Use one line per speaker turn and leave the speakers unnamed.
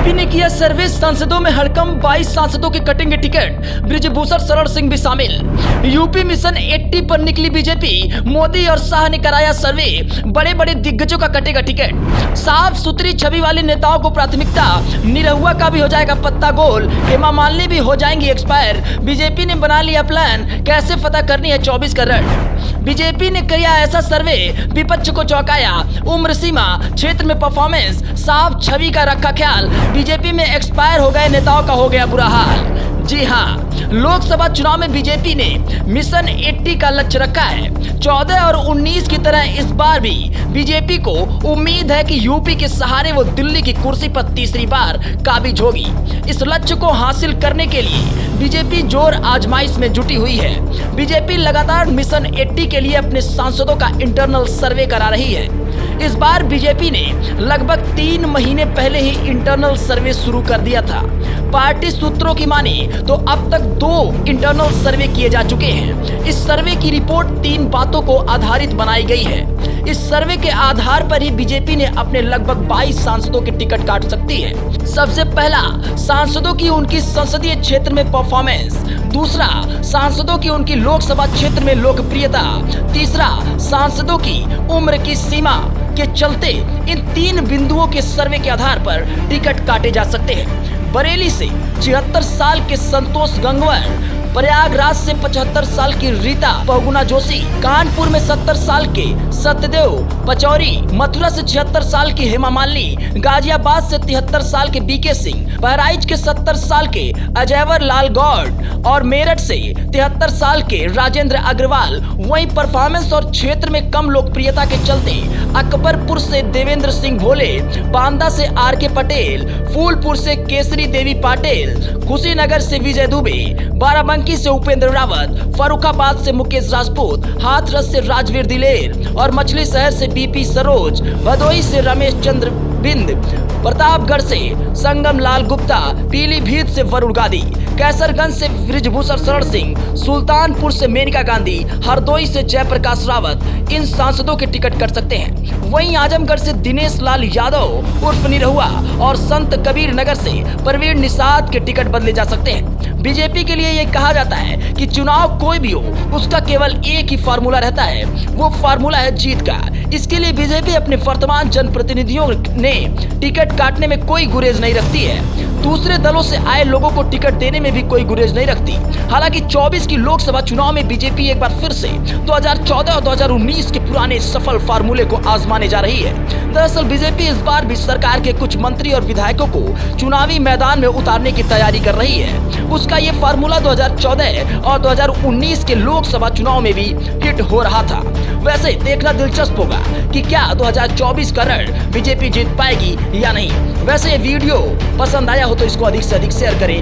BJP ने किया सर्वे, सांसदों में हड़कंप, 22 सांसदों के कटेंगे टिकट, बृजभूषण शरण सिंह भी शामिल। यूपी मिशन 80 पर निकली बीजेपी, मोदी और शाह ने कराया सर्वे, बड़े बड़े दिग्गजों का कटेगा टिकट। साफ सुथरी छवि वाले नेताओं को प्राथमिकता, निरहुआ का भी हो जाएगा पत्ता गोल, हेमा मालिनी भी हो जाएंगी एक्सपायर। बीजेपी ने बना लिया प्लान, कैसे फतह करनी है 24 का रण। बीजेपी ने किया ऐसा सर्वे, विपक्ष को चौंकाया, उम्र सीमा, क्षेत्र में परफॉर्मेंस, साफ छवि का रखा ख्याल, बीजेपी में एक्सपायर हो गए नेताओं का हो गया बुरा हाल। जी हाँ, लोकसभा चुनाव में बीजेपी ने मिशन 80 का लक्ष्य रखा है। 14 और 19 की तरह इस बार भी बीजेपी को उम्मीद है कि यूपी के सहारे वो दिल्ली की कुर्सी पर तीसरी बार काबिज होगी। इस लक्ष्य को हासिल करने के लिए बीजेपी जोर आजमाइश में जुटी हुई है। बीजेपी लगातार मिशन 80 के लिए अपने सांसदों का इंटरनल सर्वे करा रही है। इस बार बीजेपी ने लगभग 3 महीने पहले ही इंटरनल सर्वे शुरू कर दिया था। पार्टी सूत्रों की माने तो अब तक 2 इंटरनल सर्वे किए जा चुके हैं। इस सर्वे की रिपोर्ट 3 बातों को आधारित बनाई गई है। इस सर्वे के आधार पर ही बीजेपी ने अपने लगभग 22 सांसदों के टिकट काट सकती है। सबसे पहला, सांसदों की उनकी संसदीय क्षेत्र में परफॉर्मेंस। दूसरा, सांसदों की उनकी लोकसभा क्षेत्र में लोकप्रियता। तीसरा, सांसदों की उम्र की सीमा के चलते इन 3 बिंदुओं के सर्वे के आधार पर टिकट काटे जा सकते हैं। बरेली से 76 साल के संतोष गंगवार, प्रयागराज से 75 साल की रीता बहुगुणा जोशी, कानपुर में 70 साल के सत्यदेव पचौरी, मथुरा से 76 साल की हेमा मालिनी, गाजियाबाद से 73 साल के बीके सिंह, बहराइच के 70 साल के अजयवर लाल गौड़ और मेरठ से 73 साल के राजेंद्र अग्रवाल। वहीं परफॉर्मेंस और क्षेत्र में कम लोकप्रियता के चलते अकबरपुर से देवेंद्र सिंह भोले, बांदा से आर.के. पटेल, फूलपुर से केसरी देवी पाटिल, कुशीनगर से विजय दुबे, बाराबंकी से उपेंद्र रावत, फर्रुखाबाद से मुकेश राजपूत, हाथरस से राजवीर दिलेर और मछली शहर से बीपी सरोज, भदोही से रमेश चंद्र बिंद, प्रतापगढ़ से संगम लाल गुप्ता, पीलीभीत से वरुण गांधी, कैसरगंज से बृजभूषण शरण सिंह, सुल्तानपुर से मेनका गांधी, हरदोई से जयप्रकाश रावत इन सांसदों के टिकट कट सकते हैं। वहीं आजमगढ़ से दिनेश लाल यादव उर्फ निरहुआ और संत कबीर नगर से परवीन निषाद के टिकट बदले जा सकते हैं। बीजेपी के लिए ये कहा जाता है कि चुनाव कोई भी हो, उसका केवल एक ही फार्मूला रहता है, वो फार्मूला है जीत का। इसके लिए बीजेपी अपने वर्तमान जनप्रतिनिधियों ने टिकट काटने में कोई गुरेज नहीं रखती है। दूसरे दलों से आए लोगों को टिकट देने में भी कोई गुरेज नहीं रखती। हालांकि 24 की लोकसभा चुनाव में बीजेपी एक बार फिर से 2014 और 2019 के पुराने सफल फार्मूले को आजमाने जा रही है। दरअसल बीजेपी इस बार भी सरकार के कुछ मंत्री और विधायकों को चुनावी मैदान में उतारने की तैयारी कर रही है। उसका ये फार्मूला 2014 और 2019 के लोकसभा चुनाव में भी हिट हो रहा था। वैसे देखना दिलचस्प होगा कि क्या 2024 का रण बीजेपी जीत पाएगी या नहीं। वैसे ये वीडियो पसंद आया हो तो इसको अधिक से अधिक शेयर करें।